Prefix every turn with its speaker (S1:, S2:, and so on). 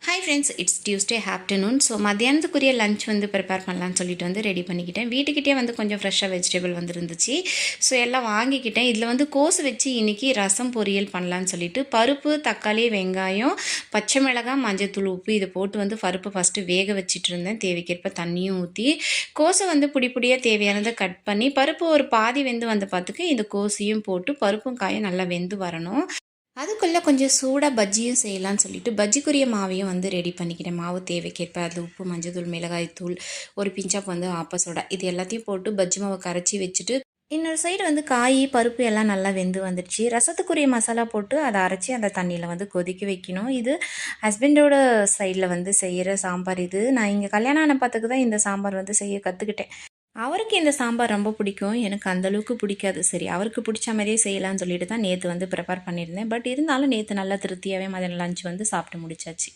S1: Hi friends, it's Tuesday afternoon. So மத்தியானத்துக்குரிய lunch வந்து prepare பண்ணலான்னு சொல்லிட்டு வந்து ரெடி பண்ணிக்கிட்டேன். வீட்டுக்கிட்டே வந்து கொஞ்சம் ஃப்ரெஷ்ஷாக வெஜிடபிள் வந்துருந்துச்சு. ஸோ எல்லாம் வாங்கிக்கிட்டேன். இதில் வந்து கோஸ் வச்சு இன்றைக்கி ரசம் பொரியல் பண்ணலான்னு சொல்லிட்டு பருப்பு, தக்காளி, வெங்காயம், பச்சை மிளகாய், மஞ்சத்தூள், உப்பு இது போட்டு வந்து பருப்பு ஃபஸ்ட்டு வேக வச்சுட்டு இருந்தேன். தேவைக்கேற்ப தண்ணியும் ஊற்றி கோஸை வந்து பொடியாக தேவையானதை கட் பண்ணி பருப்பு ஒரு பாதி வெந்து வந்த பார்த்துக்கு இந்த கோஸையும் போட்டு பருப்பும் காயும் நல்லா வெந்து வரணும். அதுக்குள்ளே கொஞ்சம் சூடாக பஜ்ஜியும் செய்யலான்னு சொல்லிட்டு பஜ்ஜிக்குரிய மாவையும் வந்து ரெடி பண்ணிக்கிட்டேன். மாவு தேவைக்கேற்ப அதில் உப்பு, மஞ்சத்தூள், மிளகாய்த்தூள், ஒரு பிஞ்சாப் வந்து ஆப்ப இது எல்லாத்தையும் போட்டு பஜ்ஜி மாவை கரைச்சி வச்சுட்டு இன்னொரு சைடு வந்து காய், பருப்பு எல்லாம் நல்லா வெந்து வந்துடுச்சு. ரசத்துக்குரிய மசாலா போட்டு அதை அரைச்சி அந்த தண்ணியில் வந்து கொதிக்க வைக்கணும். இது ஹஸ்பண்டோட சைடில் வந்து செய்கிற சாம்பார். இது நான் இங்கே கல்யாணம் ஆன பார்த்துக்கு தான் இந்த சாம்பார் வந்து செய்ய கற்றுக்கிட்டேன். அவருக்கு இந்த சாம்பார் ரொம்ப பிடிக்கும், எனக்கு அந்தளவுக்கு பிடிக்காது. சரி, அவருக்கு பிடிச்ச மாதிரியே செய்யலாம்னு சொல்லிட்டு தான் நேற்று வந்து ப்ரிப்பேர் பண்ணியிருந்தேன். பட் இருந்தாலும் நேற்று நல்லா திருப்தியாகவே மதியம் லஞ்ச் வந்து சாப்பிட்டு முடிச்சாச்சு.